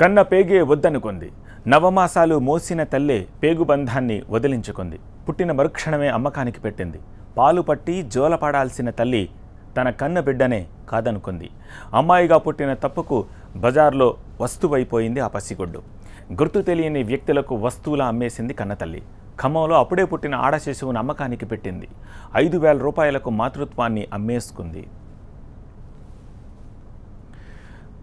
కన్న పేగే వద్దనుకుంది. నవమాసాలు మోసిన తల్లే పేగుబంధాన్ని వదిలించుకుంది. పుట్టిన మరుక్షణమే అమ్మకానికి పెట్టింది. పాలు పట్టి జోలపడాల్సిన తల్లి తన కన్న బిడ్డనే కాదనుకుంది. అమ్మాయిగా పుట్టిన తప్పుకు బజార్లో వస్తువైపోయింది ఆ పసిగుడ్డు. గుర్తు తెలియని వ్యక్తులకు వస్తువులా అమ్మేసింది కన్నతల్లి. ఖమ్మంలో అప్పుడే పుట్టిన ఆడ శిశువును అమ్మకానికి పెట్టింది. 5,000 రూపాయలకు మాతృత్వాన్ని అమ్మేసుకుంది.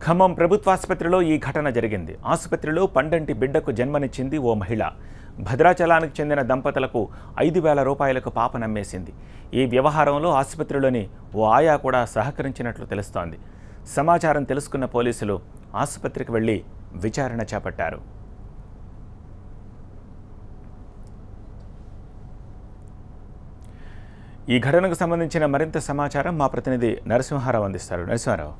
ఖమ్మం ప్రభుత్వాసుపత్రిలో ఈ ఘటన జరిగింది. ఆసుపత్రిలో పండంటి బిడ్డకు జన్మనిచ్చింది ఓ మహిళ. భద్రాచలానికి చెందిన దంపతులకు 5,000 రూపాయలకు పాప నమ్మేసింది. ఈ వ్యవహారంలో ఆసుపత్రిలోని ఓ ఆయా కూడా సహకరించినట్లు తెలుస్తోంది. సమాచారం తెలుసుకున్న పోలీసులు ఆసుపత్రికి వెళ్లి విచారణ చేపట్టారు. ఈ ఘటనకు సంబంధించిన మరింత సమాచారం మా ప్రతినిధి నరసింహారావు అందిస్తారు. నరసింహారావు,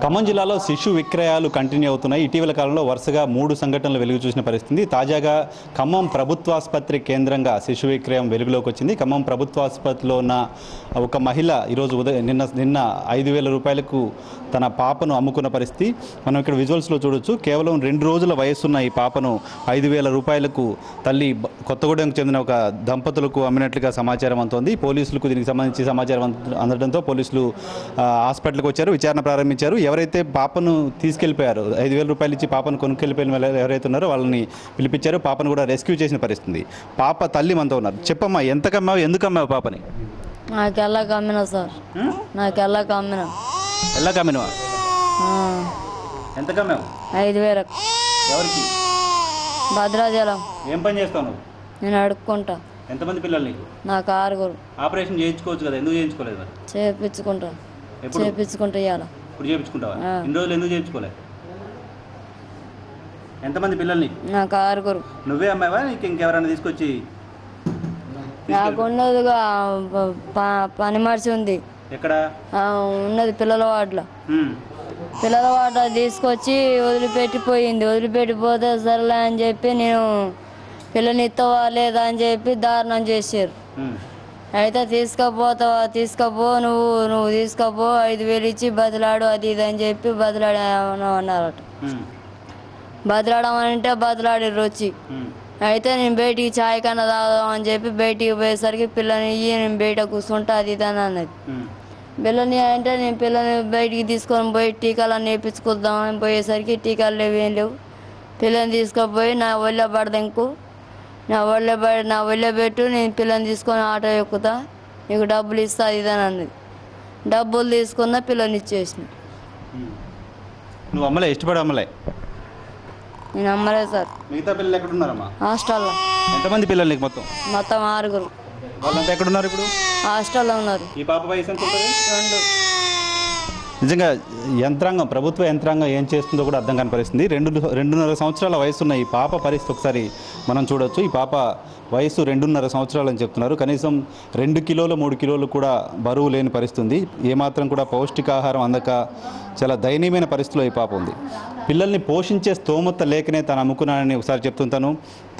ఖమ్మం జిల్లాలో శిశు విక్రయాలు కంటిన్యూ అవుతున్నాయి. ఇటీవల కాలంలో వరుసగా 3 సంఘటనలు వెలుగు చూసిన పరిస్థితి. తాజాగా ఖమ్మం ప్రభుత్వాసుపత్రి కేంద్రంగా శిశు విక్రయం వెలుగులోకి వచ్చింది. ఖమ్మం ప్రభుత్వాసుపత్రిలో ఉన్న ఒక మహిళ ఈరోజు నిన్న 5,000 రూపాయలకు తన పాపను అమ్ముకున్న పరిస్థితి మనం ఇక్కడ విజువల్స్లో చూడొచ్చు. కేవలం 2 రోజుల వయసున్న ఈ పాపను 5,000 రూపాయలకు తల్లి కొత్తగూడెంకు చెందిన ఒక దంపతులకు అమ్మినట్లుగా సమాచారం అందుతోంది. పోలీసులకు దీనికి సంబంధించి సమాచారం అందడంతో పోలీసులు హాస్పిటల్కి వచ్చారు, విచారణ ప్రారంభించారు. ఎవరైతే పాపను తీసుకెళ్లిపోయారో 5,000 రూపాయలు ఇచ్చి పాపను కొనుక్కెళ్ళిపోయిన ఎవరైతే ఉన్నారో వాళ్ళని పిలిపించారు. పాపను కూడా రెస్క్యూ చేసిన పరిస్థితి. పాప తల్లి మనతో ఉన్నారు. చెప్పమ్మా, ఎంతకమ్మావు, ఎందుకమ్మావు పాపని? నాకు ఎలా కమ్మినా సార్, నాకు ఎలా కమ్మినా. ఎలా కమ్మినవా? ఎంత కమ్మావు? 5,000. ఎవరికి? భద్రాచలం. ఏం పని చేస్తావు నువ్వు? నేను అడుక్కుంటా. ఎంతమంది పిల్లలు నీకు? నాకు 6. ఆపరేషన్ చేయించుకోవచ్చు కదా, ఎందుకు చేయించుకోలేదు మరి? చేయించుకుంటా ఇవాళ. ఇప్పుడు చేయించుకుంటావా? ఇన్ని రోజులు ఎందుకు చేయించుకోలేదు? ఎంతమంది పిల్లలు నీకు? నాకు 6. నువ్వే అమ్మావా, నీకు ఇంకెవరైనా తీసుకొచ్చి? నాకు ఉన్నదిగా పని మనిషి ఉంది. ఎక్కడ ఉన్నది? పిల్లల వార్డులో. పిల్లల వార్డు తీసుకొచ్చి వదిలిపెట్టిపోతే సరేలే అని చెప్పి నేను పిల్లని ఇస్తావా లేదా అని చెప్పి దారుణం చేశారు. అయితే తీసుకపో నువ్వు తీసుకపో 5,000 ఇచ్చి బదిలాడు అది ఇది అని చెప్పి అన్నారట. బదిలాడమంటే బదిలాడిర్రు వచ్చి. అయితే నేను బయటికి ఛాయ్ కన్నా తాగుదాం అని చెప్పి బయటికి పోయేసరికి పిల్లని నేను బయట కూర్చుంటా అది ఇది అని అన్నది. పిల్లని అంటే నేను పిల్లని బయటికి తీసుకొని పోయి టీకాలన్నీ వేయించుకుందామని పోయేసరికి టీకాలు ఏం లేవు. పిల్లని తీసుకుపోయి నా ఒళ్ళో పడదెంకు, నా ఒళ్ళో పెట్టు, నేను పిల్లని తీసుకొని ఆటో ఎక్కుతా, నీకు డబ్బులు ఇస్తా ఇదని అన్నది. డబ్బులు తీసుకున్నా పిల్లని ఇచ్చేసిన. నువ్వు అమ్మలే? ఇష్టపడి అమ్మలే? నేను అమ్మలేదు సార్. మిగతా పిల్లలు ఎక్కడ ఉన్నారమ్మా? హాస్టల్లో. ఎంతమంది పిల్లలు నీకు మొత్తం? మొత్తం 6. వాళ్ళంతా ఎక్కడ ఉన్నారు ఇప్పుడు? హాస్టల్లో ఉన్నారు. ఈ పాప వయసు ఎంత ఉంటుంది? 2. నిజంగా యంత్రాంగం, ప్రభుత్వ యంత్రాంగం ఏం చేస్తుందో కూడా అర్థం కాని పరిస్థితి. 2.5 సంవత్సరాల వయసున్న ఈ పాప పరిస్థితి ఒకసారి మనం చూడొచ్చు. ఈ పాప వయసు 2.5 సంవత్సరాలు అని చెప్తున్నారు. కనీసం 2 కిలోలు 3 కిలోలు కూడా బరువు లేని పరిస్థితి ఉంది. ఏమాత్రం కూడా పౌష్టికాహారం అందక చాలా దయనీయమైన పరిస్థితిలో ఈ పాప ఉంది. పిల్లల్ని పోషించే స్తోమత లేకనే తను అమ్ముకున్నానని ఒకసారి చెప్తుంటాను.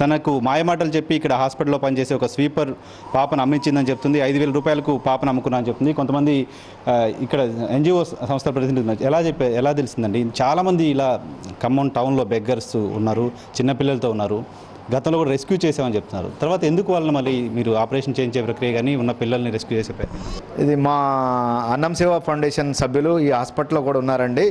తనకు మాయమాటలు చెప్పి ఇక్కడ హాస్పిటల్లో పనిచేసే ఒక స్వీపర్ పాపను అమ్మించిందని చెప్తుంది. 5,000 రూపాయలకు పాపను అమ్ముకున్నా అని చెప్తుంది. కొంతమంది ఇక్కడ NGO సంస్థల ప్రతినిధులు ఎలా తెలిసిందండి? చాలామంది ఇలా ఖమ్మం టౌన్లో బెగ్గర్స్ ఉన్నారు, చిన్నపిల్లలతో ఉన్నారు. గతంలో కూడా రెస్క్యూ చేసామని చెప్తున్నారు. తర్వాత ఎందుకు వాళ్ళని మళ్ళీ మీరు ఆపరేషన్ చేయించే ప్రక్రియ కానీ ఉన్న పిల్లల్ని రెస్క్యూ చేసే ప్రయత్నం? ఇది మా అన్నం సేవా ఫౌండేషన్ సభ్యులు ఈ హాస్పిటల్లో కూడా ఉన్నారండి.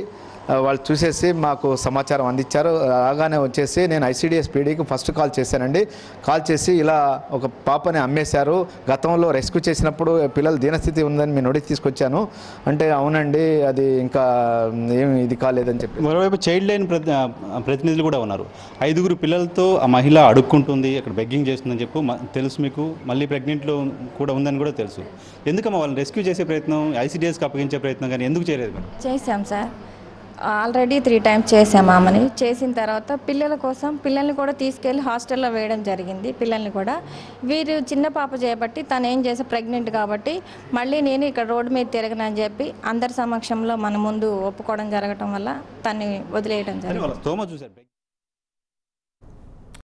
వాళ్ళు చూసేసి మాకు సమాచారం అందించారు. రాగానే వచ్చేసి నేను ICDS PDకి ఫస్ట్ కాల్ చేశానండి. కాల్ చేసి ఇలా ఒక పాపని అమ్మేశారు, గతంలో రెస్క్యూ చేసినప్పుడు పిల్లలు దీనస్థితి ఉందని మీ నోటీస్ తీసుకొచ్చాను అంటే, అవునండి అది ఇంకా ఏమి ఇది కాలేదని చెప్పి. మరోవైపు చైల్డ్ లైన్ ప్రతినిధులు కూడా ఉన్నారు. 5 పిల్లలతో ఆ మహిళ అడుక్కుంటుంది, అక్కడ బెగ్గింగ్ చేస్తుందని చెప్పు తెలుసు మీకు. మళ్ళీ ప్రెగ్నెంట్లో కూడా ఉందని కూడా తెలుసు. ఎందుకమ్మా వాళ్ళని రెస్క్యూ చేసే ప్రయత్నం, ICDSకి అప్పగించే ప్రయత్నం కానీ ఎందుకు చేయలేదు? చేశాం సార్, ఆల్రెడీ 3 times చేసాము. ఆమెని చేసిన తర్వాత పిల్లల కోసం పిల్లల్ని కూడా తీసుకెళ్ళి హాస్టల్లో వేయడం జరిగింది. పిల్లల్ని కూడా వీరు చిన్న పాప చేయబట్టి తను ఏం చేసే ప్రెగ్నెంట్ కాబట్టి మళ్ళీ నేను ఇక్కడ రోడ్డు మీద తిరగనని చెప్పి అందరి సమక్షంలో మన ముందు ఒప్పుకోవడం జరగటం వల్ల తన్ని వదిలేయడం జరిగింది.